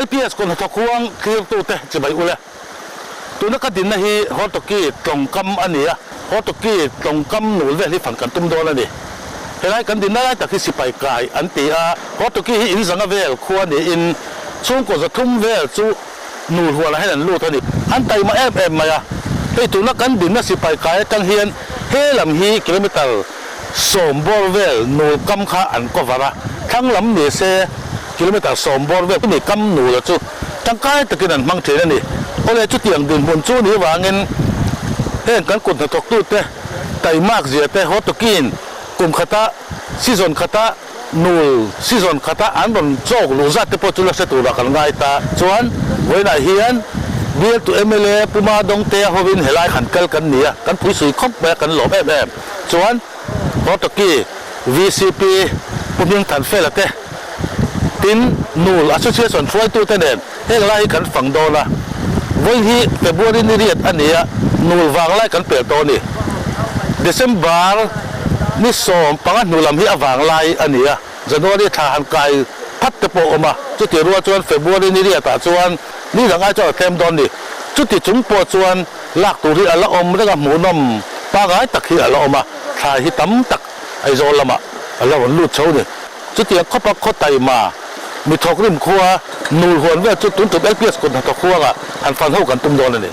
LPS คนทควงคือตัวเตะจะไปอุเลตัวนักดินนะฮีฮอตกี้ตรงกำอันนี้ฮอตกี้ตรงกำหนูเวลี่ฝันกันตุ้มโดนแล้วนี่เห็นไหมกันดินนั่นแต่คือสิไปไกลอันตีฮอตกี้อินสังเวลควรนี่อินช่วงก็จะทุ่มเวลจู่หนูหัวอะไรให้นั่นรู้เท่านี้อันไตมาแอบมาไอ้ตัวนักกันดินน่ะสิไปไกลตั้งเฮียนเฮลำฮีกิโลเมตรสมบูรณ์เวลหนูกำขาอันก็ว่าทั้งลำเนี่ยเซกิโลเมตรสมบูรณ์เวลนี่กำหนูแล้วจู่ทั้งใกล้ตะกี้นั่นมังเทนั่นนี่เพราะเลยจุดเตียงดินบนจู่นี้ว่าเงินเห็นกันกดตะตกตู้เตะไตมากเสียเตะฮอตกินกลุ่มขตาซีซอนขตานูซีซอนขตาอันบนโจกลูซัดเตปจุลเสตุระกันง่ายตาส่วนเวลาเฮียนเบียตัวMLAปุมาดงเตะฮวินเฮลัยขันเกลกันเนี่ยกันผู้สื่อคบแบบกันหลบแบบส่วนฮอตกี้ VCP ปุ่มยังทันเฟลเตะตินนูล Association ช่วยตัวเด่นให้ไล่กันฝั่งโดนละวันที่เฟบรุรีนี่เรียดอันนี้นูลวางไล่กันเปลี่ยนตัวนี่เดซมบาร์นี่สมปังนูลำที่วางไล่อันนี้จะโดนที่ทหารไกลพัดตะโปออกมาจุดที่รัวจวนเฟบรุรีนี่เรียดแต่จวนนี่หลังไอ้เจ้าเต็มโดนนี่จุดที่จุ่มปวดจวนลากตัวที่อัลละอมแล้วก็หมูนมปางไอ้ตักที่อัลละอมมาถ่ายที่ตั้มตักไอ้โซลละมาอัลละวันลูดเช้านี่จุดที่เขาปักเขาไตมามีทอกริมครัวนูหวนว่าจุดตุ้นจุดLPS คนทอกครัวอ่ะอันฟันเท่ากันตุ้มโดนนี่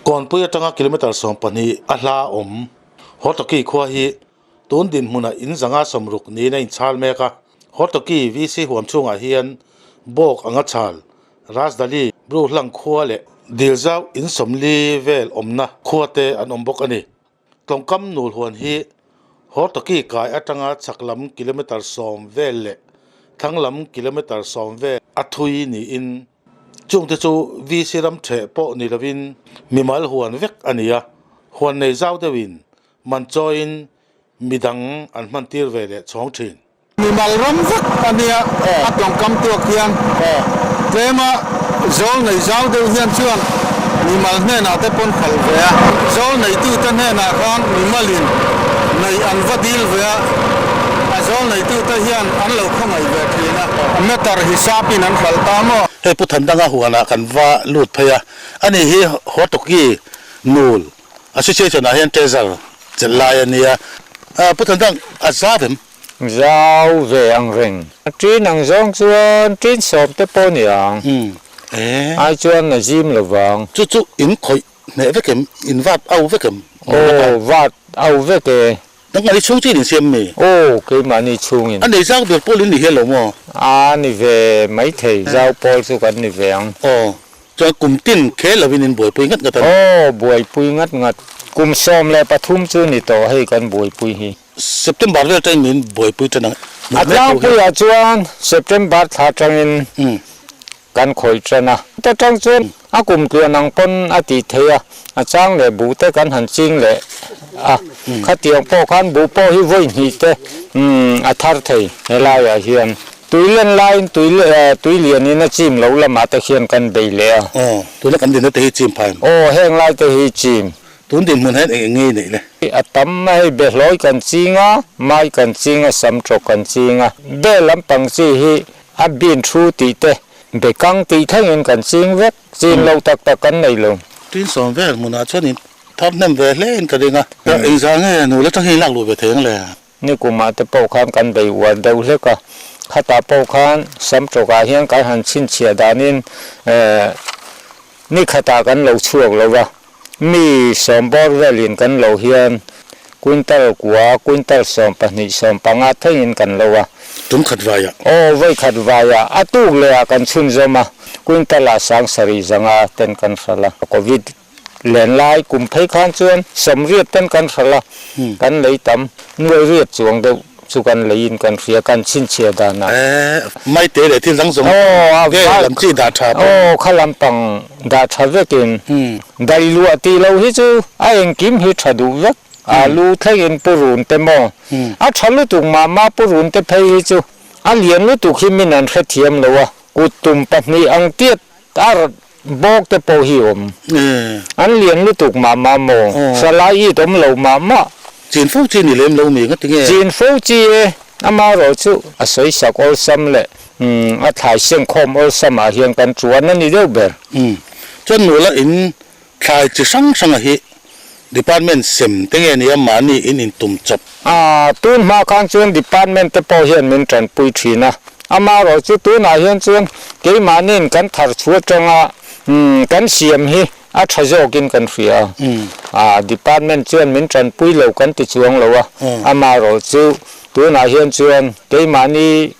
ก่อนเพื่อจังกิโลเมตรสองปนีอัลลาฮอตกี้ครัวฮีตุ้นดินมุนอินสังอาสมรุกนี้ในชาลเมกะฮอตกี้วิซีหัวช่วงอาเฮียนบอกอังชาลราสดาลีบรูหลังครัวเละดิลเจ้าอินสมลีเวลนะครัวเตอันบอกอันนี้ตรงกำนูหวนฮีฮอตกี้กายจังอาสักลำกิโลเมตรสองเวลเละทั้งลำกิโลเมตรสองเวอัทุยนี่อินจุงเตจูวิสิรัมเทปอนิลวินมีมาลหวนเวกอันนี้หวนในเจ้าเดวินมันจอยน์มีดังอันมันตีร์เวลสองทีนมีมาลรำเวกอันนี้อัดลงกำตัวเขียนเต็มโซนในเจ้าเดวินชวนมีมาลเนี่ยนาเตปนขัลเวียโซนในตู้ตั้งเนี่ยนาคานมีมาลินในอันวัดิลเวียโซนในตู้ตั้งเฮียนอันเราเข้ามาเวทีนะเมื่อตรหิซาปีนั้นขัลตามอ่ะเฮ้ยพุทธันดังหัวนะกันว่าลูดพยาอันนี้ฮีฮอตกี้นูล Association อาเฮียนเทเซอร์จะลายอันนี้พุทธันดังอาซาเฟมเจ้าเวียงเริงจีนังจงชวนจีนสอบเตปอนี่ยังไอชวนน่ะจิมระวังจู่อินคอยเนี่ยเวกมอินวัดเอาเวกมโอ้วัดเอาเวกตั้งแต่ช่วงที่หนึ่งเสียมมีโอ้คือมันนี่ช่วงอันนี้จ้างเดือดปุ่นนี่เห็นหรือมั้งนี่เวไม่เที่ยวปอลสุกันนี่เวียงโอ้จะกลุ่มติ้นเคลวินินบวยปุยงัดกันโอ้บวยปุยงัดกลุ่มซ้อมแล้วปทุมจูนี่ต่อให้กันบวยปุยฮีเซปเทมเบอร์เรื่องใจมินบวยปุยจะนั่งอาจารย์ปุยอาจารย์เซปเทมเบอร์ถ้าจังอินกันคอยจะนะแต่จังจวนกลุ่มตัวนังปนอติเทียอาจารย์เลยบูเตกันหันจริงเลยข้าเตียงพ่อขันบูพ่อฮิวยนี่เตอัฐร์เทยเฮลายเฮียนตุยเล่นไลน์ตุยเลียนนี่นะจิมเราละมาตะเคียนกันไปเลยตุยเล่นกันดินนั่นเตะจิมพายโอ้แห้งไลน์เตะจิมตุนดินมันให้เองงี้นี่เลยตั้มไม่เบลลอยกันจริงไม่กันจริงสัมโจกันจริงเบลลำปังจีฮีบินชูตีเตเบกังตีทั้งเงินกันจริงเวกจริงเราตักกันในลงตุนสองเวกมันอาจจะนี่ทำนั่นเวเล่นกันเองแต่อีสานเนี่ยหนูแล้วต้องให้ลักลูกไปถึงเลยนี่กูมาแต่ปอคันกันไปวันเดียวเลยก็ข้าตาปอคันสัมโจกาเฮียงการหันชินเชียดานินนี่ข้าตากันเราช่วยเราว่ามีสมบูรณ์เวลินกันเราเฮียนกุนเตลกัวกุนเตลสมปนิสมปังอาทั้งยินกันเราว่าตุ้มขัดวายโอ้ไว้ขัดวายตุกเลยกันชุนจมากุนเตลสังสริจังเต้นกันฟละโควิดเล่นไล่กลุ่มเพยขันชวนสมเรียบเต้นกันฟละกันเลยตั้มหน่วยเรียบจวงเดียวสุกันเลยยินกันเสียกันชินเชียดานะไม่เตะเลยที่สังสมโอ้ลำจีดาชาโอ้ขลังปังดาชาเวกินได้รู้ตีเราฮิจูไอ้ยังกิมฮิชาดูเวกลูเทยินปุรุนเตมอฉันรู้ตุกมาปุรุนเตเพยฮิจูเลียนรู้ตุกฮิมินันเขทียมเลยวะกุตุมปัตนีอังเตียบอกเตโปหิอมเลียนรู้ตุกมาโมสลายตมเหลามาจีนฟูจีนี่เล่มเรามีก็ถึงจีนฟูจี ama ro chu a soi sak ol sam le a thai siang khom ol sam a hian kan chuan ani deuh ber chuan nula in thlai chi sang sang a hi department sem tenge ni amani in tum chop tun ma khang chuan department te po hian min tran pui thina ama ro chu tu na hian chuan ke manin kan thar chu tanga kan siam hi a thajokin kan fia department chuan min tran pui lo kan ti chuang lo ama ro chu tu na hian chuan ke mani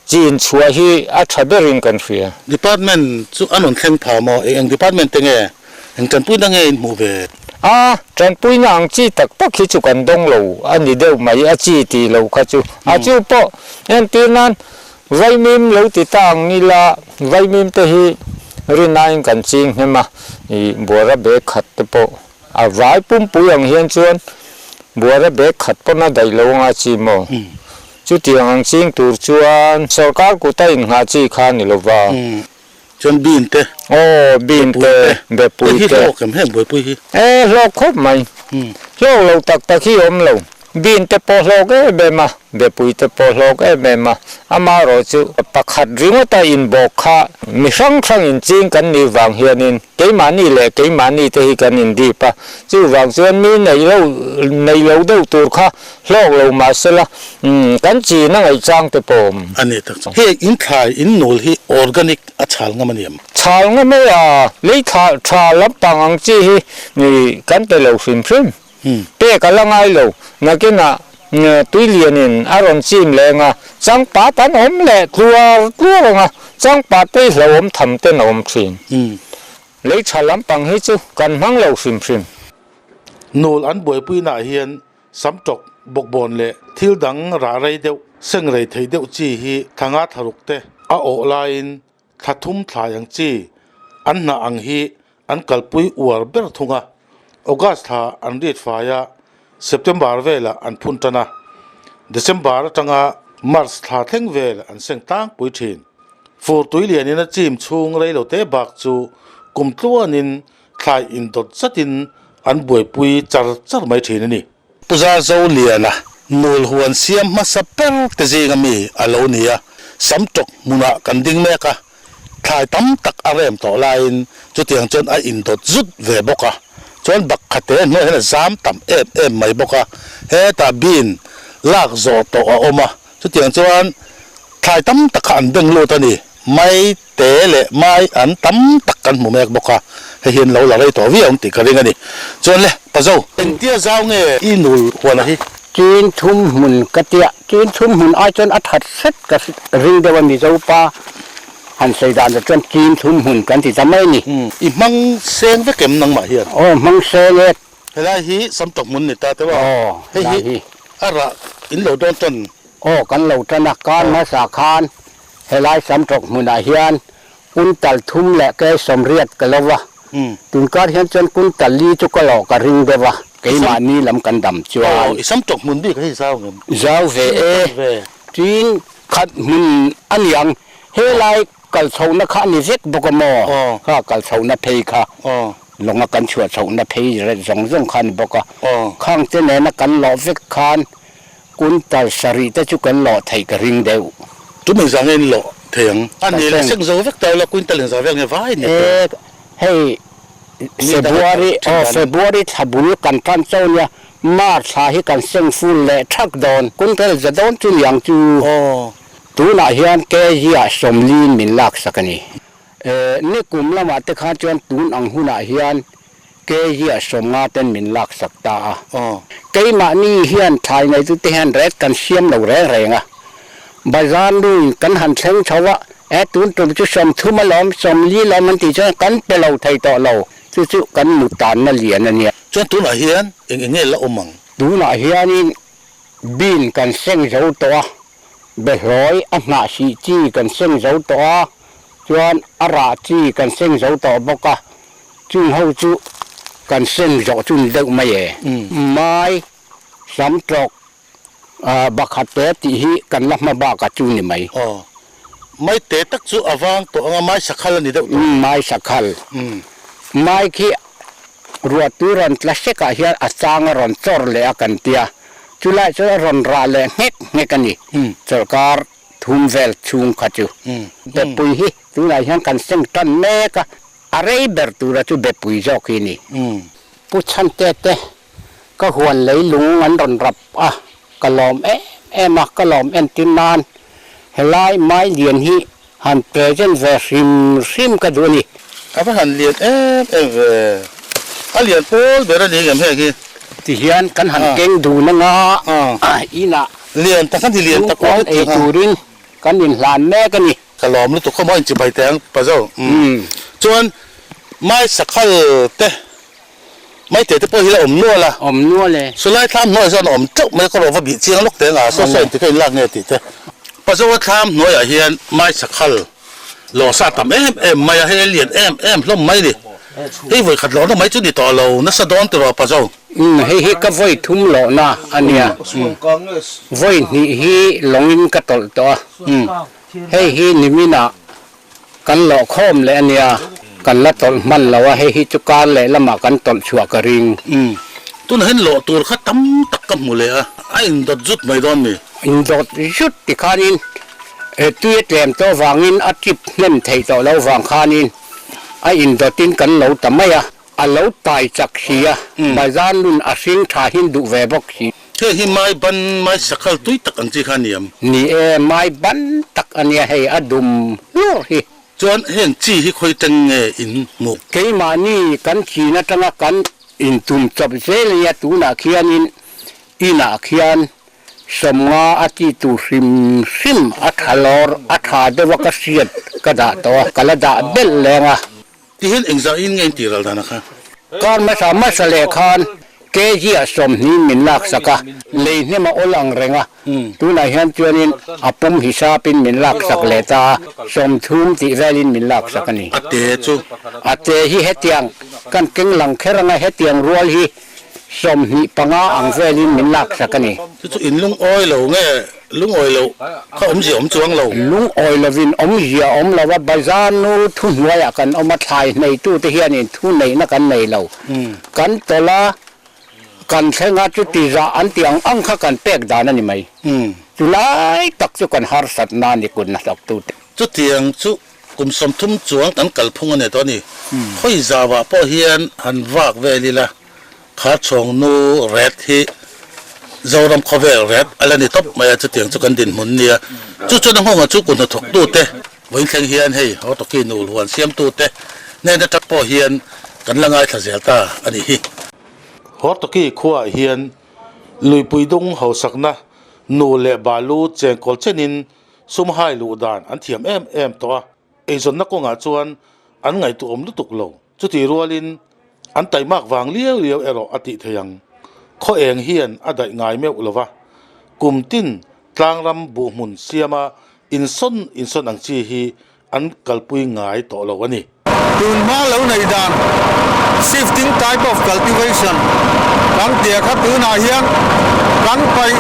chin chua hi a thaberin kan fia department chu anon thleng pha mo eng department tenge eng tran pui na nge in mu ve tran pui na ang chi tak tak hi chu kan dong lo ani deuh mai a chi ti lo kha chu a chu po en tinan vai mim lo ti tang ni la vai mim te hi rinain kan ching hema I bora be khat te po a vai pum pui ang hian chuan bora be khat po na dai lo nga chi mo chu tiang ang ching tur chuan sarkar ku ta in nga chi kha ni lo wa chuan bin te bin te be pui te lo kem hem boi pui hi lo khop mai lo tak tak hi om lo bin te po lo ke be ma be pui te po lo ke be ma ama ro chu pakhat ringo ta in bo kha mi sang sang in ching kan ni wang hianin ke mani le ke mani te hi kan in di pa chu wang chuan mi nei lo deuh tur kha lo ma sela kan chi na ngai chang te pom ani tak he in thai in nul hi organic a chal nga maniam chal nga me le tha lam pang ang chi hi ni kan te lo sim pe kalangai lo nakina tui lianin aron chim lenga changpa tan om le tua nga changpa te hlom tham te nom thin le chalam pang hi chu kan mang lo sim nul an boi pui na hian samtok bokbon le thil dang ra rei deuh seng rei thei deuh chi hi thanga tharuk te a o lain thathum thlayang chi an na ang hi an kalpui uar ber thunga August tha an rit faya September vela an phuntana December tanga March tha thleng vel an seng tang pui thin fur tuilian in a chim chung reilo te bak chu kumtluanin thlai in dot chatin an boi pui char mai thin ani puza zo liana nul huan siam ma sapel te zinga mi alonia samtok muna kan ding meka thlai tam tak arem to lain chu tiang chen a in dot zut ve boka chuan bak khate no hena zam tam em mai boka he ta bin lak zo to a oma chu tiang chuan thlai tam tak an beng lo tani mai te le mai an tam tak kan mu mek boka he hian lo la rei to wi ong ti ka ring ani chuan le pa zo eng tia zaw nge I nul huana hi chin thum mun katia chin thum mun ai chuan a that set ka ring dewa mi zo pa han sei dan chuan chin thum mun kan ti zamai ni I mang seng ve kem nang ma hian mang se le helai hi samtok mun ni ta te wa he hi ara in lo don ton kan lo tana kan ma sa khan helai samtok mun a hian kun tal thum le ke somriat ka lawa tun kar hian chuan kun tal li chu ka lo ka ring dewa ke ma ni lam kan dam chuan I samtok mun bi ka hi zaw ngam zau ve chin khat mun aniang helai kal chho na kha ni vek bokamo kha kal chho na phei kha longa kan chua chho na phei re zong khan boka khang te ne na kan lo vek khan kun tal sari te chu kan lo thei ka ring deu tu mai zang en lo theng ani le seng zo vek taw la kuin talen za vek ne vai ni hey February thabul kan tan chawnya March ha hi kan seng full le thak don kun tel za don chu liang chu tu na hian ke hi a somlin min lak sakani ni kum lama te kha chuan tun ang huna hian ke hi a somnga ten min lak sakta ke ma ni hian thai ngai tu te han ret kan siam lo renga bazan du kan han thleng chawa tun tum chu som thuma lom som li lom man ti cha kan pe lo thai to lo chu kan mu tan na lian ania chuan tu na hian eng la omang tu na hian in bin kan seng zo to be roi a na si chi kan seng zo to chuan ara chi kan seng zo to boka chung ho chu kan seng zo chun deuh mai mai sam trok bakhat te ti hi kan la ma ba ka chu ni mai mai te tak chu awang to anga mai sakhal ni deuh mai sakhal mai khi ruat tu ron tlaseka hian achang ron chor le akan tia จุไลจะรอนราเลยเงกันนี่สการทุ่มเวลชุงขัดจูแต่ปุยฮิจุไลยังกันเส้นตันแม่ก็อะไรเบิร์ตูระจูเบปุยจอกนี่ผู้ชันเตะก็หวนเลยลุงมันรอนรับกะลอมมักกะลอมเอ็นตินานเฮลายไม้เลียนฮิหันเปรเจนเวริมกระดูนี่ apa han lian lian pol bera ni gam he ki ที่เฮียนกันหันเก่งดูนะงาอีน่ะ lian ta kan lian ta ko เอตูริงกันนินหลานแม่กันนี่ kalom lu to ko mo in chi bai tang pa zo chuan mai sakhal te mai te po hi la om no la อมนัวเลย so lai tham no zon om chok mai ko ro va bi chiang lok te nga so so ti kai lak ne ti te pa zo tham no ya hian mai sakhal lo sa tam mai ya he lian hlom mai ni hei voi khat lo no mai chu ni to lo na sa don to ro pa zo เฮ้ก็voiทุ่มหล่อนะอันเนี้ยvoiนี่ฮีหลงอินกระตลตัวเฮ้นี่มีน่ะกันหล่อคอมเลยอันเนี้ยกันละตลมันแล้วว่าเฮ้จุการเลยละมากันตลชัวกระริง tu na hen lo tur kha tam tak kam mu le a in dot jut mai don mi อินดอดยุดติคานินตุ้ยเตรียมตัววางินอาทิตย์เล่นไทยตัวเราวางคานินอินดอตินกันเราทำไมเราตายจากเสียบาจารุนอาสิงทาหินดูเวบกสี the hi mai ban mai sakal tui tak an chi khaniam นี่ไม่บันตักอันนี้ให้อดุมโลหิ chuan hen chi hi khoi teng nge in mu เกี่ยมานี่กันขีนัตนะกันอินตุมจับเซลียตูนาเขียนินอินาเขียนสมงาอติตุซิมอัฐลอร์อัฐาเดวกเสียดกระดาตัวกระดาเบลเลง ti hen engza in nge ti ral dana kha ก่อนมาสามารถเลขานเกจีสมนี้มินลักษกะเลยเนี่ยมาอลังเรงตัวนายฮันจวนินอปมหิชาปินมินลักษกเลตาสมทุมติเวลินมินลักษกนี่ ate chu อาเตหิเฮตียงกันเก่งหลังแค่รังเฮตียงรัวหิสมหิปังอาอังเวลินมินลักษกนี่ chu in lung oi lo nge lung oi lo kha om ji om chuang lo ลุงออยลวินอมเหียอมลาวบาจานูทุนหัวกันเอามาถ่ายในตู้เทียนี่ทุนในนักกันในเรากันตละกันเชงาจุติจาอันเตียงอังคกันเปกดานั่นนี่ไหมจุไลตักจุกันหาสัตนานี่กุนนักตู chu tiang chu kum som thum chuang kan kal phung ne to ni khoi zawa po hian han wak ve li la kha chong nu red hi zoram khovel red ala ni top maya chu tiang chu kan din mun nia chu chu na hong chu kun na thok tu te voin thleng hian hei ho to ki nu huan siam tu te ne na tak po hian kan langai thazel ta ani hi ho to ki khuwa hian lui pui dong ho sakna nu le balu cheng kol chenin sum hai lu dan an thiam em to e zon na ko nga chuan an ngai tu om lu tuk lo chu ti rualin an tai mak wang lieu ero ati theyang kho eng hian adai ngai meu lova kumtin tlangram bu mun siama inson ang chi hi an kalpui ngai to lo ani tun ma lo nei dan shifting type of cultivation kan tia kha tu na hian kan pai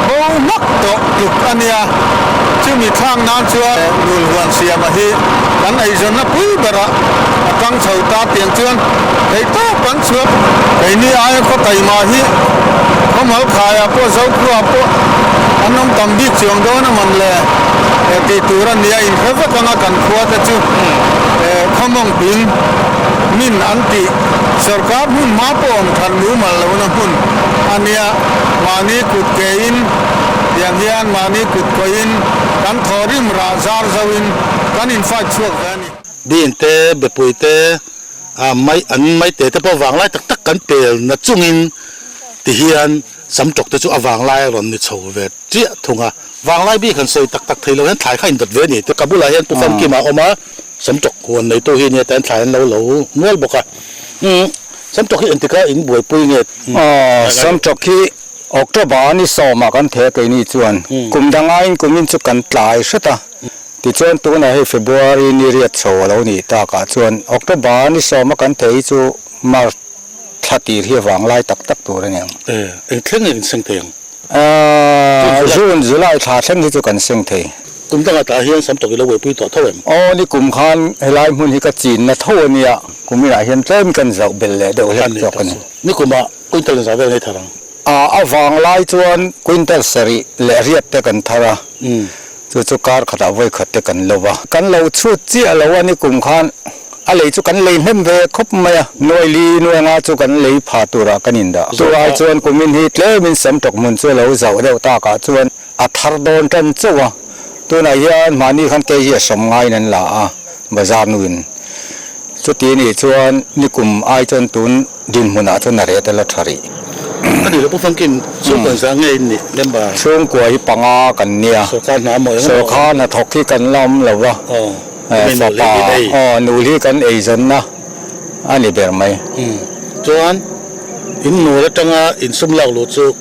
bo mak to tuk ania chu mi thang nan chua nul wan sia ma hi kan ai zon na pui bara atang chau ta tiang chuan ei to kan chua ei ni ai ko tai ma hi ko mal khaya po zau khua po anom tam bi chiang do na man le ti turan nia in kha ka kan khua ta chu khomong pin min anti sarkar hun ma po om than nu mal lo na hun ania mani kut kein yang hian mani kut koin kan thorim razar zawin kan in fa chuak ani din te bepui te mai te po wang lai tak kan pel na chungin ti hian sam tok te chu awang lai ron ni chho ve chi thunga wang lai bi kan soi tak thailo han thai khain dot ve ni te kabula hian tu fam ki ma oma sam tok huan nei to hi ni tan thai lo nual boka sam tok hi antika in buai pui nge sam tok hi October ni so ma kan the ke ni chuan kum danga in kumin chu kan tlai sata ti chuan tu na he February ni riat so lo ni ta ka chuan October ni so ma kan thei chu mar thati hi wang lai tak tu ra ne thleng in seng theng June July tha thleng hi chu kan seng thei kum danga ta hian sam tok lo buai pui to thawem ni kum khan helai mun hi ka chin na tho nia kumira hian tlem kan zau bel le do hian chok ni ni kuma kuintal za ve nei tharang avang lai chuan quintal sari le riat te kan thara chu kar khata voi khat te kan lowa kan lo chu chi alo ani kum khan a lei chu kan lei hnem ve khop maya noi li noi nga chu kan lei pha tura kanin da chu ai chuan kumin hi tle min sam tok mun chu lo zau deu ta ka chuan a thar don tan chuwa tu na hian mani khan ke hi som ngai nan la a bazar nuin chu ti ni chuan ni kum ai chuan tun din huna chu na re te la thari anh đi là bốc phong kim xuống còn sáng ngày nè đem bà chung của hi panga kan nia số con nó mới so kha na thok hi kan lam lo wa bên so pa nu hi kan ei zon na ani ber mai cho anh in nô trong in sum lau lô chú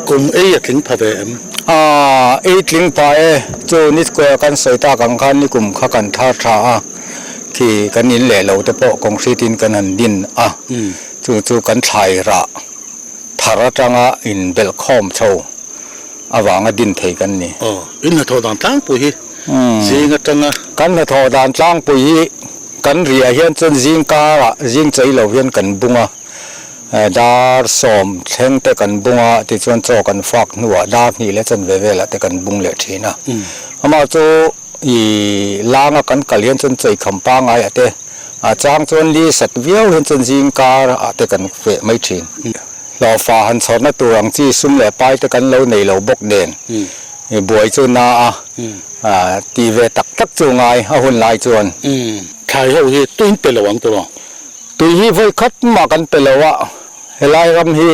cùng ấy tính phá về em ei tling pa chu ni ko kan soi ta kan khan ni kum kha kan tha tha ki kan in le lo te po concrete in kan an din chu kan thai ra thara tanga in bel khom chau awanga din thei kan ni in là thọ đàn tang bùi hi gì ngắt tanga kan na tho dan tlang pui hi kan ria hian chun jing ka ra jing chei lo hian kan bunga dar som thleng te kan bunga ti chuan chaw kan fak nuwa dar ni le chan ve vela te kan bung le thina ama chu i langa kan kalian chun chei khampa ngai ate a chang chuan li sat viau hian chun jing ka ate kan fe mai thin lo fa han chhot na turang chi sum le pai te kan lo nei lo bok den buai chu na ti ve tak tak chu ngai a hun lai chuan khai hậu hi tuin pe lo wang to lo tui hi voi khat ma kan pe lo wa helai ram hi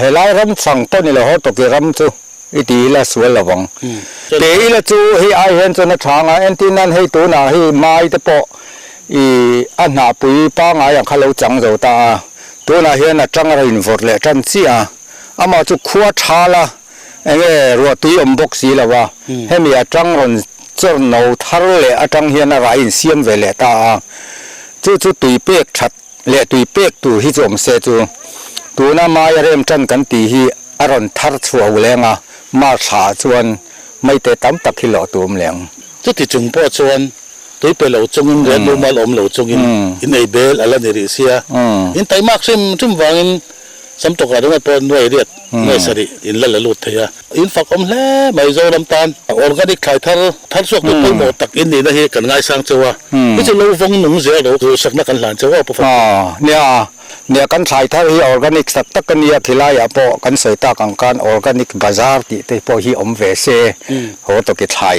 helai ram sang to ni lo ho to ki ram chu iti la sual lawang te la chu hi ai hen chu na thanga entinan hei tu na hi mai te po i ana pui pa nga yang khalo chang zo ta tu na hian a tang ra in vor le tan chi ama chu khuwa thala enge ro tui om bok si lawa hemi a tang ron chor no thar le a tang hian a ra in siam ve le ta chu tui pek that le tui pek tu hi chom se chu tu na mai rem tan kan ti hi aron thar chuaw lenga ma tha chuan mai te tam tak hi lo tum leng chút thì chúng po chuan tôi pe lo chung in ren lo mal om lo chung in ei bel ala ni ri sia in tai mak sim chum wangin sam to ka dong pon noi riat noi sari in la la lut thaya in fak om hle mai zo lam tan organic khai thar sok to poi mo tak in ni na hi kan ngai sang chawa ni chu lo vong nung ze lo sak na kan lan chawa po nia kan thai thar hi organic sak tak kan nia thilai a po kan sei ta kan organic bazar ti te po hi om ve se ho to ki thai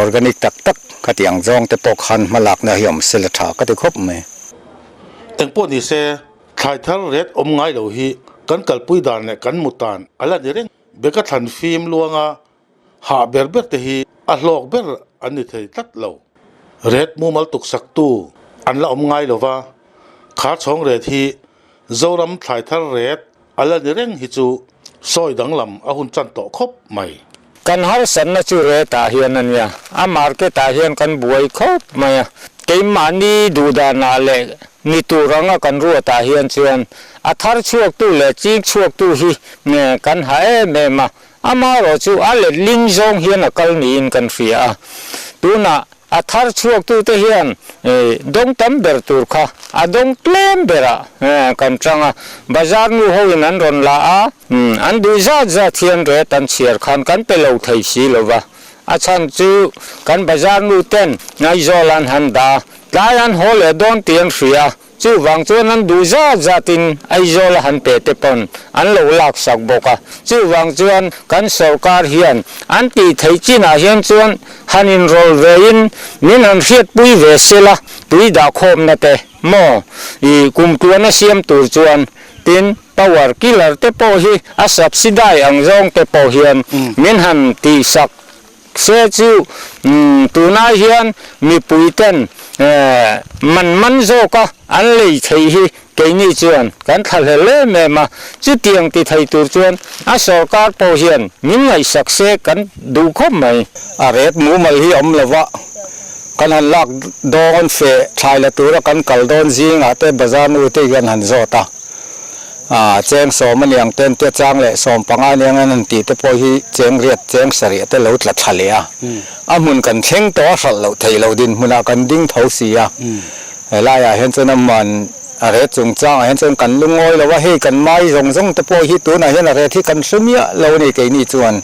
organic tak khatiang jong te po khan malak na hi om sel tha ka te khop me teng po ni se khai thar ret om ngai lo hi kan kal pui dan ne kan mutan ala ni reng beka than film luanga ha ber te hi a hlok ber ani thei tat lo ret mu mal tuk sak tu an la om ngai lo wa kha chong ret hi zoram khai thar ret ala ni reng hi chu soi dang lam a hun chan to khop mai kan har san na chu re ta hian an ya a market ta hian kan buai khop mai ke mani du da na le ni tu ranga kan ru ta hian chuan a thar chuak tu le chi chuak tu hi ne kan ha me ma ama ro chu a le ling zong hian a kal ni in kan fia tu na a thar chuak tu te hian dong tam ber tur kha a dong plem bera kan changa bazar nu ho in an ron la a an du za thian re tan chiar khan kan pe lo thei si lo wa a chan chu kan bazar nu ten ngai zolan han da tlayan ho le don tian fia chu wang chuan an du za tin ai zol han pe te pon an lo lak sak boka chu wang chuan kan sarkar hian an ti thei china hian chuan hanin rol ve in min an riat pui ve sela tui da khom na te mo I kum tuana siam tur chuan tin power killer te po hi a subsidize ang zong te po hian min han ti sak se chu tuna hian mi puiten man zo ka an lei thei hi ke ni chuan kan thal le me ma chu tiang ti thei tur chuan a sarkar po hian min ngai sak se kan du khop mai a ret mu mal hi om lawa kan han lak don fe thai la tur kan kal don jing ate bazar nu te gan han zo ta cheng som maniang ten te chang le som panga niang an ti te po hi cheng riat cheng sari te lo tla thale a mun kan theng to sal lo thei lo din muna kan ding tho si la ya hen chana man อะไรจงจ้างเห็นจนกันลุงอ้อยแล้วว่าให้กันไม้ส่งตะโพหิตัวไหนเห็นอะไรที่กันซึมเยอะเรานี่เกนี่จวน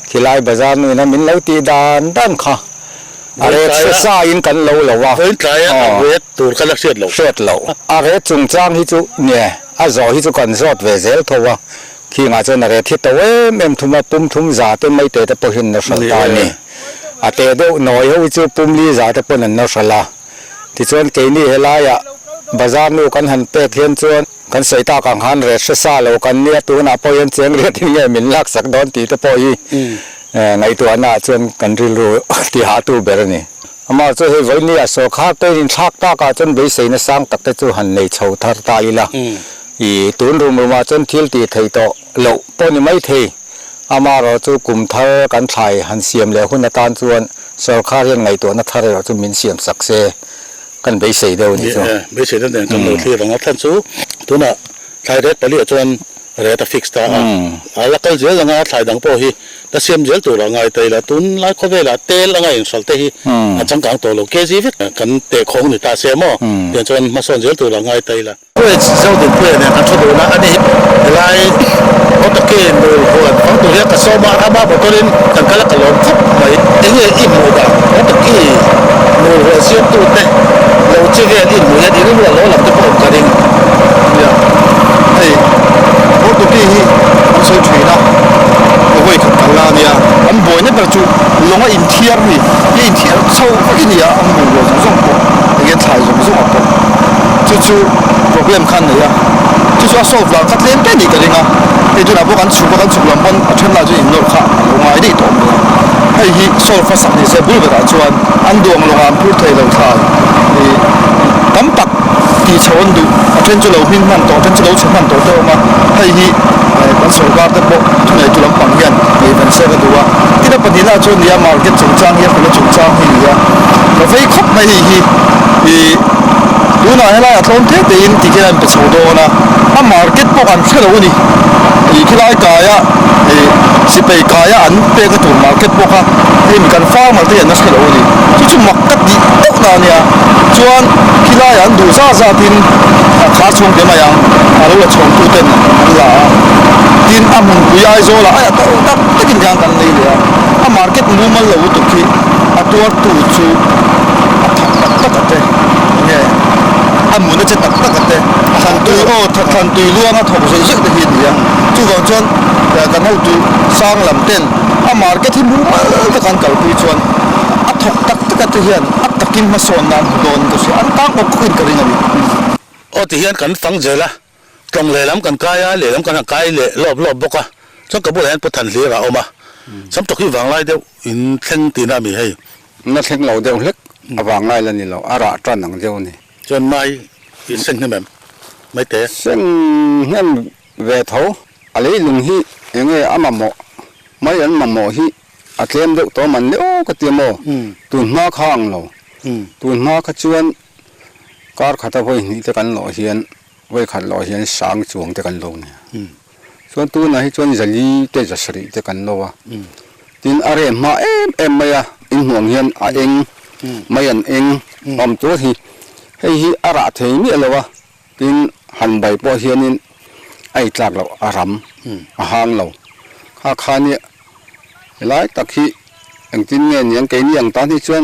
ที่ลายบาซาร์นู่นนะมินเราตีด้านค่ะอะไรเสียอินกันเราว่าเฮ้ยใจอ่ะเวทตูดกันลักเสียดเราอะไรจงจ้างที่จุเนี่ยจอที่จุกันรอดเวเซลทัวขี้งาจนอะไรที่ตัวเอ็มทุ่มปุ่มทุ่มจ่าตัวไม่เตะตะโพหินนสตานี่เตะเดูน้อยเขาจุปุ่มลีจ่าตะโพหินนสลาที่จวนเกนี่เฮลายะบาซาร์นู่กันหันเปกเห็นจวนกันใส่ตากางหันเรศซาเรากันเนี่ยตัวน่ะพอยันเสียงเรียกที่เนี่ยมินลักสักดอนตีตะโพยีในตัวน่ะจวนกันริลูที่หาตัวเบรนี่มาจะให้ไว้เนี่ยสกัดตัวอินชักตากาจนไปใส่ในสังตักแต่จวนหันในชาวทาร์ตายละอีตัวนู้นมาจนทิลตีไทยโตเหล่าปนไม่เทมาเราจะกลุ่มทาร์กันไทยหันเสียมแล้วคุณตาจวนสกัดยังไงตัวนัทาร์เราจะมินเสียมสักเซกันไปใส่เดียวนี่จ้ะไปใส่ตั้งแต่กันเราที่ของท่านสู้ตัวน่ะไทยเด็ดไปเรียกจวนเรียกแต่ฟิกซ์ตาแล้วก็เจอยังไงไทยดังโป้ฮีแต่เสียมเจอตัวเราไงแต่ละตุนไล่เข้าไปละเตลไงอย่างสัลเตฮีจังกังตัวเราเกจิฟิกกันเตะของนี่ตาเสียมเดี๋ยวจวนมาสอนเจอตัวเราไงแต่ละเพื่อเจ้าถึงเพื่อเนี่ยกันชุดดูนะอันนี้ไล่เขาตะเกียบดูหัวเขาตัวเรียกกระโซมาอาบ้าบอกตัวนี้กันก็แล้วก็ลงทุบไปไอ้เนี่ยอิ่มหมดอ่ะเขาตะเกียบดูหัวเสียตัวเตะเราเชื่อเนี่ยอิ่มหมดแล้วทีนี้เราหลับจะปวดกระดิ่งเนี่ยไอ้พวกตัวที่มันใช้ถุยนะเอาไว้ขัดกันละเนี่ยอันบ่อยเนี่ยประจุลงว่าอินเทียร์นี่อินเทียร์เข้าไอ้เนี่ยอันบ่อยส่งปุ๊บไอ้ถ่ายส่งปุ๊บจู่ๆ problem ขั้นเลยอ่ะจู่ๆ solve แล้วคัดเล่นได้ดีกันยังไงไอ้ตัวนั้นพวกกันฉุกลำบากเช่นเราจะอินโนค่ะลงมาได้ตัวไอ้ที่ solve ภาษาเนี่ยเสียบุญไปแล้วชวนอันดวงลงมาพูดไทยเราถ่ายตั้มปักที่ชวนดูเช่นจะเราพิมพ์มันต่อเช่นจะเราเชื่อมันต่อเติมมาไอ้ที่มันสกัดแต่พวกทุนไอ้ตัวลำบากเงี้ยมีเป็นเสียกันตัวที่เราปฏิบัติชวนเนี่ยมาเก็ตจงจ้างเนี่ยเป็นจงจ้างที่เนี่ยเราไปคบไม่ที่ดูหน่อยให้เราทนเทตีนที่แกเป็นประชาชนนะถ้ามาร์เก็ตพวกอันเชื่อเรานี่ที่เรากายสิไปกายอันเป็นกระตุ้นมาร์เก็ตพวกเขาที่มีการฟ้องมาที่อันนั้นเชื่อเรานี่จู่ๆมักกัดดีตกนาเนี่ยชวนที่เราอันดูซาทินขาชงเดี๋ยวมายังเราจะชงตู้เต้นละดินอามุนกุยายโซละตักกินยังกันเลยเลยถ้ามาร์เก็ตมูมันเราตุกี้ตัวตู้จูตักกันเนี่ยอันมุนจะตักกันเต้ทันตุยทันตุยล้วนถกใส่ยึกตะหินเนี่ยจู่ก่อนชวนแต่กันเอาตุสร้างลำเต้นถ้ามาร์เก็ตที่มูมันจะกันเก่าตุยชวนถกตักกันตะหินตะกินมาสอนนั้นโดนก็เสียอันตั้งอกขึ้นกันเลยนี่โอ้ที่เห็นกันฟังเจอละตรงเลยล้ำกันกายเลยล้ำกันกายเลยรอบๆบกอ่ะฉันก็บอกเห็นพุทธันเสียละเอามาฉันตกที่ฝังไรเดียวอินเท่งตีน่ามีให้นั่นเท่งเราเดียวเล็กฝังไรแล้วนี่เราอาระจันหนังเดียวนี่จนไม่อินเส้นนี่แบบไม่เตะเส้นนั่นเวทเขาอะไรลุงฮียังไงอามาโมไม่ยันมาโมฮีอาเทียมเด็กตัวมันเนี่ยโอ้ก็เตรียมโมตุนมาข้างเราตุนมาขจวนการขัดตะไคร้นี่จะกันหล่อเฮียนไว้ขัดหล่อเฮียนสางจวงจะกันโลเนี่ยส่วนตัวไหนส่วนจะลีเตจะสริจะกันโลวะดินอะไรมาเอ็มไม่อะอินห่วงเฮียนเองไม่ยันเองอมตัวที่ให้ฮีอาระเทียนี่เลยวะดินหันใบปอเฮียนินไอ้จากเราอารมหางเราข้าเนี่ยหลายตะขี้อย่างจินเงี้ยอย่างเกนี่อย่างตอนที่ชวน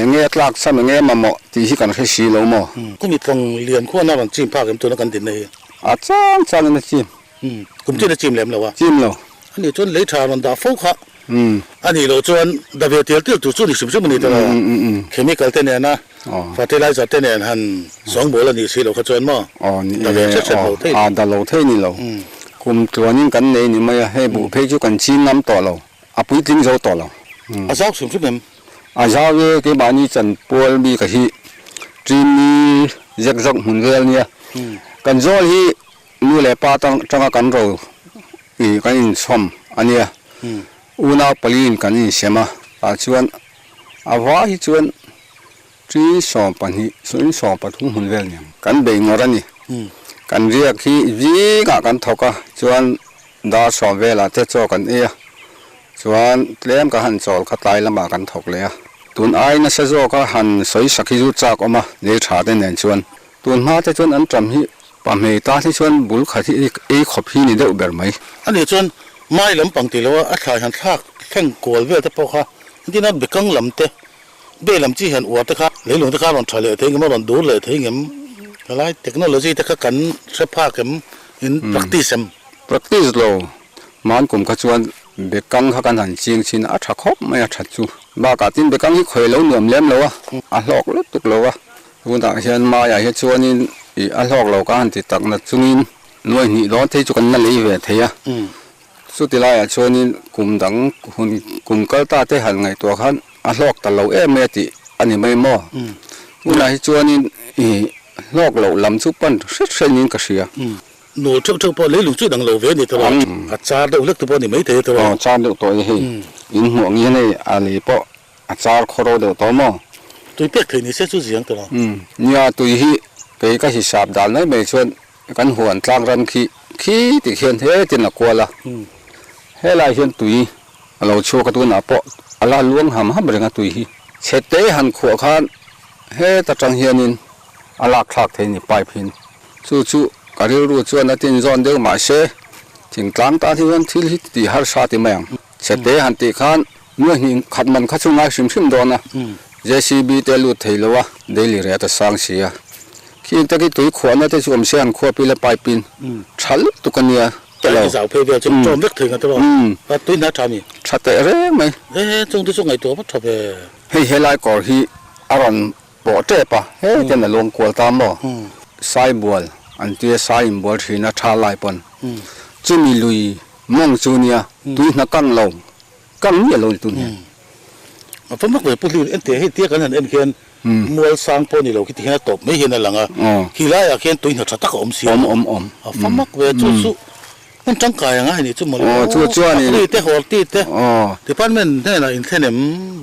เงี้ยหลักซ้ำเงี้ยมาหมอที่กันแค่สีเราหมอก็มีตรงเรียนขั้วหน้าบางจิ้มผ้ากันตัวนักกันติดในอาจารย์นั่นจิ้มคุณจิ้มจิ้มแหลมแล้ววะจิ้มแล้วอันนี้จนเลยชามันดาฟุกฮะอันนี้เราจนดาเวทีที่ตัวจุดนี่สิ่งมันนี่ตัวเคมีกัลเทนเนี่ยนะฟาร์ติไลซ์เทนเนี่ยหัน2 โมลนี่สิเราเขาจนมั้งดาเวทีดาโลเทนี่เราคุมตัวนี้กันเลยนี่ไม่ให้บุเพจุกันชิ้นน้ำต่อเราปุ้ยทิ้งโซ่ต่อเราซอกสิ่งมันอาจารย์ก็บ้านนี้จันปวลมีกับที่จีนีจักหุ่นเรียลเนี่ยกันโซ่ที่นู่นแหละป้าตั้งจังกันเรากันอินสมอันเนี้ยอุณาปลีนกันอินเสมาชวนอาวาที่ชวนจีสอบปันนี้ส่วนสอบปัทุมหุ่นเรียลเนี่ยกันเบ่งอะไรนี่กันเรียกที่จีกันทอกชวนดาสอบเวลาเทศกันส่วนเลี้ยงก็หันโจลขัดไล่ลำบากกันถกเลยตุนไอ้นั่นเสียก็หันสวยสักที่รู้จักออกมาเลี้ยชาได้แน่ชวน ตุนมาแต่ชวนอันจำที่ป่าเมตาที่ชวนบุลขาที่ขอบพี่นี่ได้อุเบอร์ไหม อันนี้จนไม่ลำปังตีแล้วว่าอัฐายหันทากแข่งกวลเวลแต่พอค่ะที่นั่นเบกังลำเตะเบลำจีเห็นอวดตะค่ะเลยหลวงตะค่ะลองถ่ายเลยเท่งมาลองดูเลยเท่งเงี้ยอะไรเทคโนโลยีตะค่ะกันเสื้อผ้าเงี้ยอิน practice โลมันกลุ่มขจวนเบกังเขากันหันเชียงชินอัฐคบไม่อัฐจูบากาตินเบกังที่เคยแล้วเหนื่อมเลี้ยมแล้ววะหลอกลุตุกแล้ววะคุณต่างเชียนมาอย่าเฮ็ดชวนนี่หลอกเราก็หันติดตักนัดจุงินหน่วยนี่ร้อนที่จุกันนั่นเลยเวทเฮียสุดที่ไรชวนนี่กลุ่มดังหุ่นกลุ่มก็ตาที่หันไงตัวขันหลอกแต่เราไม่ติอันนี้ไม่มั่วคุณนายชวนนี่หลอกเราลำซุปปั้นเส้นนี้ก็เสียหนูช่วงพอเลยหลวงจุดดังเราเวนี่ตลอดอาจารย์เราเลือกตัวนี่ไม่เท่ตลอดอาจารย์เลือกตัวเฮ้ยยินห่วงยี่นี่อะไรปะอาจารย์ขอเราเดือดตัวมั่วตัวเปียกเธอนี่เสียชื่อเสียงตลอดเนี่ยตัวที่ไปก็หิสับดันเลยไม่ชวนกันหัวกลางรันขี้ติเขียนเฮ้ยจินละกลัวละเฮ้ยลายเขียนตุยเราโชว์กันตัวหนาปะอะไรล้วงหำเรื่องตุยเช็ดเตะหันขวานเฮ้ยตะจังเฮียนินอะไรคลากเทนี่ปลายพินสู้ก็เรียรู้ชวนนัดที่จอนเดือมาเช่ถึงกลางตาที่วันที่ที่หาชาติเมืองเช็ดเตะหันติขันเมื่อหิงขัดมันขัดช่วงง่ายชิมโดนนะJCB เตลุเทลวะเดลิเรตสังเสียขี้ตะกี้ตุยขวานนั่นที่ชมเสียนขวาปีละปลายปีนชัลตุกันเนี่ยแต่เราสาวเพลย์จนจมเลือกถึงกันตลอดตุยนัดทำนี่ชัดแต่เรื่องไหมจงที่ส่งไอตัวพัดทับเฮ้ยเฮลัยก่อฮีอารอนบ่เจ็บปะเฮ้ยจะน่ะลงกวลตามบ่ไซบัวอันที่ไซบัวที่น่ะชาลายปนจุมีลุยมงจูเนียตุยนักกังลงกังเนี่ยลงตุเนี่ยผมมักเลยพูดเอ็นเตะให้เตี้ยกันนั่นเอ็นเขียนมวยสร้างปนี่เราคิดที่นั่นตบไม่เห็นในหลังอ่ะขี้ไล่อะเขียนตัวหินชัดตะกอมเสียผมมักเลยจู่มันจังกายยังไงนี่จู่มันจู่นี่ตีเตะหัวตีเตะที่พันมันเนี่ยนะอินเทอร์เน็ต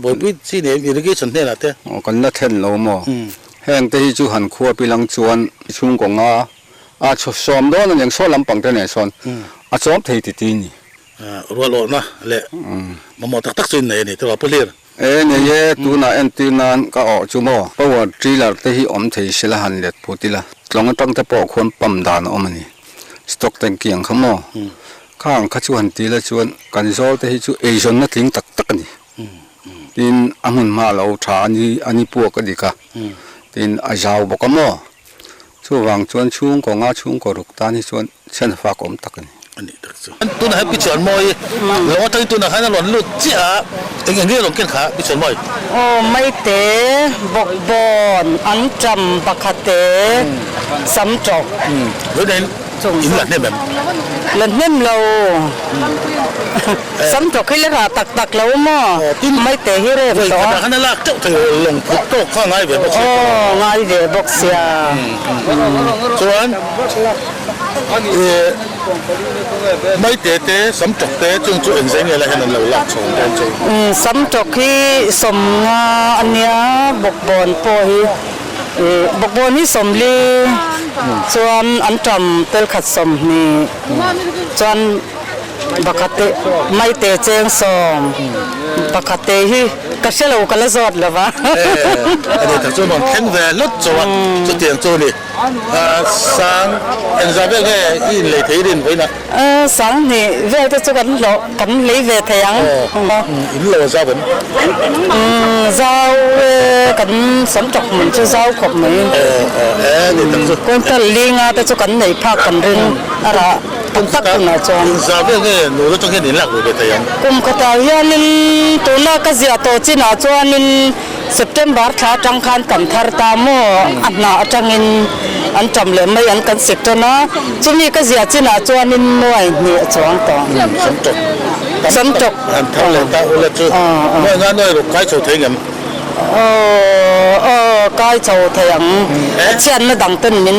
บอยวิซีเนี่ยอิริเกชันเนี่ยนะเตะกันนั่นเทนเราหม้อแห้งแต่ที่จู่หันขั้วปีลังจวนชุ่มกงซ้อมด้วยนั่นยังซ้อมลำปังแต่เนี่ยซ้อมซ้อมที่ตีนี่รัวโลนะแหละมันหมดตักซินเนี่ยนี่ตัวเราเปลี่ยนเนี่ยตัวน่ะเอ็นตีนั้นก็ออกจุโม่เพราะว่าจีละที่ที่อมที่สิละหันเล็ดพูดละลองตั้งแต่ปอกคนปั๊มดานอมนี่สต็อกแตงเกียงขโมข้างขจวนตีละชวนกันโซ่ที่จู่เอชนนัดลิงตักนี่ดินอันมาเราชาอันนี้พวกก็ดีกะดินอาจาวบอกขโมช่วงชวนช่วงก็ช่วงก็รุกตานี่ชวนเช่นฟ้าก็มตักนี่อันนี้ตักสิตัวนั้นพิจารณามวยแล้วว่าตัวนั้นให้นั่นหล่นลุดจ้าเองอย่างนี้ลงเก่งขาพิจารณามวยโอ้ไม่เตะบกบอนอันจำบักเตะสำจอกแล้วเนี่ยอินหลังเนี่ยแบบหลังเนี่ยเราสำจอกให้เลยค่ะตักแล้วมั้งไม่เตะให้เรียบร้อยขนาดลากเจ้าเธอลงพุทโตข้างในแบบโอ้ง่ายเดี๋ยวบอกเสียส่วนไม่เตะสำจอกเตะจงจุดเอ็นเซนอะไรให้นั่นเราลากชงกันจงสำจอกที่สมอันเนี้ยบกบอนปอยบกบอนนี่สมลีส่วนอันจำเตลขัดสมนี่ส่วนบักเตไม่เตะเจงสมบักเตที่ก็เชื่อเรากันละจอดหรือวะอันนี้ถ้าจุดมันแข็งแรงลดจวนจุดเตียงจุดนี่สังเอ็นซาเบลก็อินเลยที่ดินไว้นะสังนี่เวทจุกันหลอกกันเลยเวทยังอินโลซาเป็นเจ้ากันสมจบเหมือนเจ้าขบเหมือนนี่ตั้งจุดคนตะลิงอ่ะแต่จุกันไหนภาคกันเรื่องอะไรตั้งตักนะจอนซาเบลก็หนูรู้จังแค่นี้หลักเลยเวทยังกุมกตาเฮียนินตัวน่าก็เสียตัวจีน่าจวนนินSeptember ท้าจังคันกันทาร์ตามออันน่าจังอินอันจำเลยไม่อันกันสิบตัวนะจุนี้ก็เสียจีน่าจวนนินหน่วยนี่จวนต่อสมจบอันทำเลยตาอุลจุเมื่องานด้วยลูกไก่โชว์เทียมไก่โชว์เทียมเช่นไม่ดังต้นมิ้น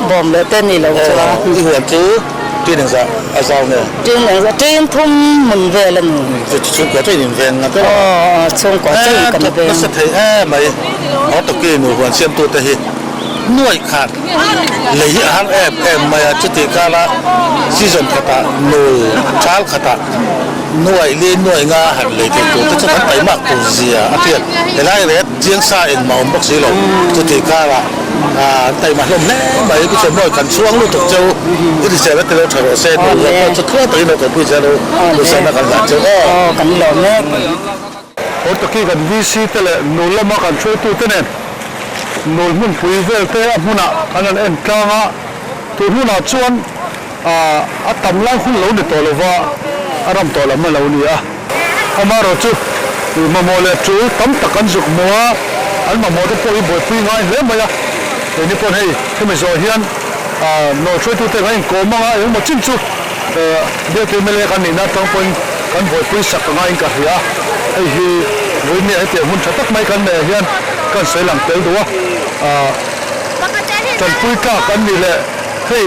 บอมเลยเต้นนี่เราใช่ไหมอีหัวจูที่หนึ่งซะอาซาวเนี่ยที่หนึ่งที่ทุ่มเหมือนเวลันจะช่วยกว่าที่หนึ่งเวลนะก็ช่วยกว่าที่กันเวลก็สุดท้ายไม่เขาตะกี้หนูหัวเชื่อมตัวแต่เหตุหน่วยขาดเลยหางไม่จุดที่การละซีซันขตาหน่วยชาลขตาหน่วยเลี้ยหน่วยงาหันเลยที่ตัวที่จะทำไปมากตัวเสียอาเทียนแต่ละเรื่องเจียงซาเองมาอมบักสีหลงจุดที่การละ tại mà hôm nay mấy cái chuyện mọi cần xuống luôn thuộc châu cái thì sẽ nó từ thở xe rồi nó sẽ khứa tới nó còn bây giờ đâu bây giờ nó còn giảm châu cần lộn đấy ở tất cả gần VC thế là nô lắm mà cần chơi tu thế này nô muốn quỳ về thế muốn anh em cao á tu muốn chuan tầm lang không lâu để tổ là vợ làm tổ là mà lâu nè mà rồi chứ mà mua lại chú tấm tất cả dục mua anh mà mua cái bồi bồi phi ngay hết mà ya thì như con hay cái mình rồi hiện nó chơi tu thế này có mà ấy mà chính chú để thì mình lấy cái này nó trong con bồi phi sạc ngay cả ya ấy thì với này thì muốn chặt tắt mấy cái này hiện con sẽ làm tới đúng không chân phi cả cái này là hey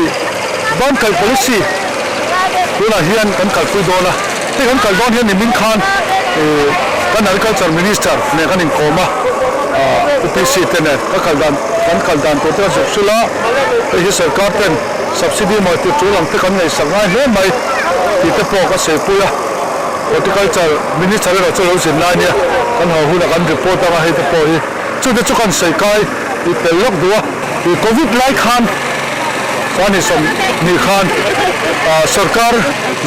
ban cái policy cũng là hiện con cái phi đó là thế con cái đó hiện thì mình khan kan agriculture minister ne kan in koma UPC tene kan dan to te sula hi sarkar ten subsidy mo te chulang te kan nei sangai he mai ti te po ka se puya horticulture minister ro chu lo sin la nia kan ho hu da kan report anga he te po hi chu te chu kan sei kai ti te lok duwa ti covid lai khan sani som ni khan sarkar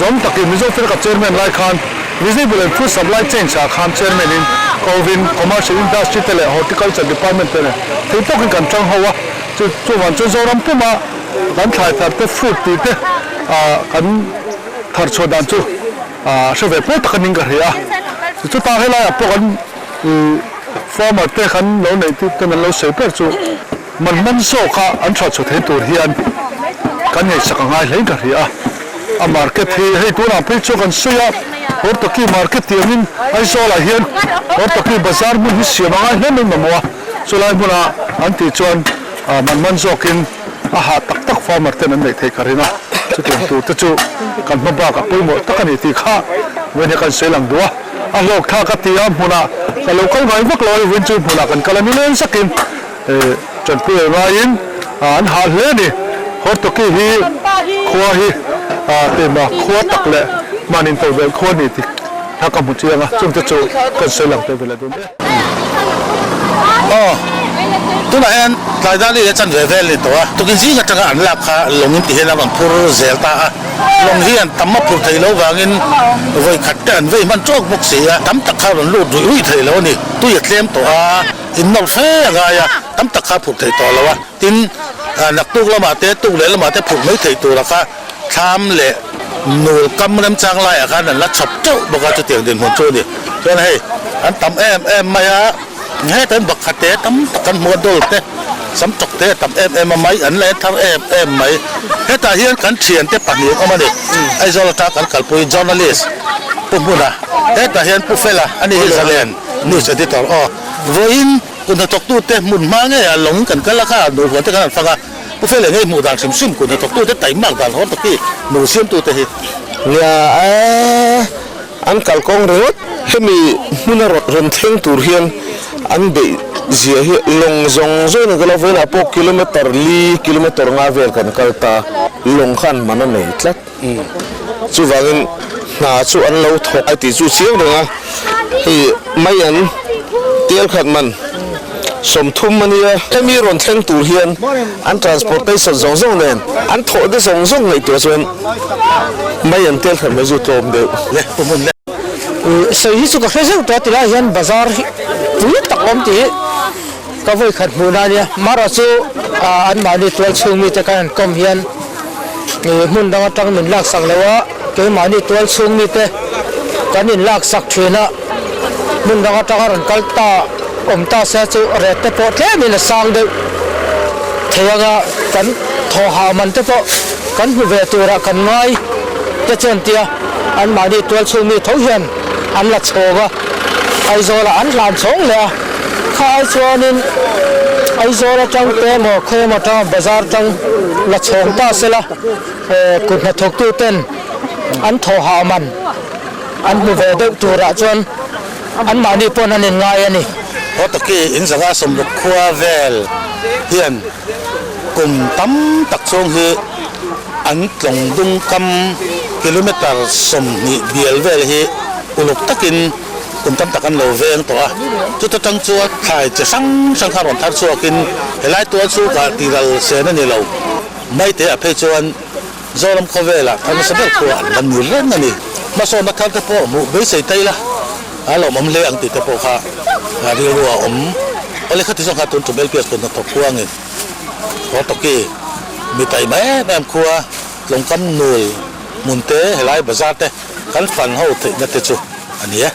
zom takin mizo fer ka chairman lai khan Visible and Food Supply Chain sa Khan Chairman in Kovin Commercial Industry tele Horticulture Department tele thì tôi cũng cần trong hậu á chú hoàn cho dâu lắm chứ mà gắn thải thật cái fruit thì thế gắn thật cho đàn chú sẽ về bố tất nhiên cả thì chú ta hay là bố gắn former thế gắn lâu này thì tôi mình lâu sấy bớt chú mình số cả anh cho thế tuổi hiện cái này sẽ ngay lấy cả thì market thì hay tôi làm cho con suy और तो की मार्केट तीन ऐसा लाहियन और तो की बाजार में हिस्से में आए हैं मैं मवा सुलाइ मुना अंति चुन मन जोकिन आहा तक फार्मर तेन नहीं थे करेना चुके तो चु कल मबा का कोई मो तक नहीं थी खा वेने कल से लंग दुआ लोग था का तिया मुना कल लोकल भाई वक लोई विंचु मुना कल मिलेन सकिन चुन पुए वाइन अन हाल ले नि और तो की ही खुआ ही ते मा खुआ तक ले manin to vel khoni ti thaka mu chianga chung te chu kan se lang te vela dun tu na en lai da li chan ve vel ni to tu kin ji ka tanga an la kha longin ti hena ban phur zel ta long hian tamma phur thei lo wangin voi khat tan ve man chok bok se tam tak kha ron lu ui thei lo ni tu ye tlem to in no fe nga ya tam tak kha phur thei to lo wa tin nak tu la ma te tu le la ma te phur mai thei tu la kha tham le nụ cam năm trang lại à cái là chập chậu bậc cho tiền điện hồn trôi đi cho nên anh tắm em mày á hết đến bậc hạt té tắm căn mua đồ té sắm chọc té tắm em mấy anh lấy thằng em mấy hết ta hiện cán tiền té bạc nhiều mà đi ai do là ta cán cán bôi journalist bụng bụng à hết ta hiện buffet là anh đi Israel news editor vớiคุณตกตู้เต้หมุนมาไงหลงกันก็ราคาดูหัวเต้กันฟังอ่ะผู้เฟรนไงหมู่ด่างซิมคุณตกตู้เต้ไต่มากด่างเขาตกที่หมู่เสียมตู้เต้เนี่ยอันกัลกงเรือให้มีมุนรถรถเท่งตูเฮียนอันเดียเสียลงซงโซนก็เราเวลาพวกกิโลเมตรงาเวลกันกัลตาลงขันมันนั่นเองครับจู่ว่างินจู่อันเราถกไอติจู่เสียงเลยนะที่ไม่อันเตี้ยขัดมันสมทุมมันเนี่ยถ้ามีรถเท่งตูเฮียนอัน transportation ซงเนี่ยอันถกได้ซงในตัวส่วนไม่อันเตี้ยขัดไม่จู่โจมเดียวเนี่ยผมมัน所以这个学生多的来现巴扎不一打我们的，各位看湖南的马拉松安马的多出名的看公园，mun当张人拉上来哇，给马的多出名的，赶紧拉上去了，mun当张人搞大，我们大些就热的不天你那上的，这个跟头下们的不，跟湖北多了跟外，这真的，安马的多出名头先。anh là chỗ cơ, ai rồi là anh làm sống nè, khai cho nên ai rồi là trong cái mà khi mà trong bazar trong là chỗ ta sẽ là cũng là thuộc tu tên, anh thổ hạ mình, anh mua về được chủ ra cho anh mà đi pon anh ngay anh đi. có tất cả những cái sầm được khoa về hiện cùng tắm tập trung hi anh trồng đông cam km sầm nhị biel về hi uluk takin cùng tâm tắc ăn lẩu về ăn tỏa chú ta trăng chua khai chỉ sang khang còn thắt chua kinh hệ lại tua chú cả tì lẩu xe nên lẩu mấy thế à phê chuan do làm khó về là thằng sẽ biết của lần nhiều lên này mà sau nó khăn tập bộ mũ với sấy tay là lẩu mắm lê ăn tì tập bộ khá đi lùa lấy khách thì xong khá tuần chụp bel việt của nó thọc qua người có tóc kì bị tay bé em khua lồng cắm nồi mùn tế hay lại bờ ra thế cắn phần hậu thị nhất thế chú anh nhé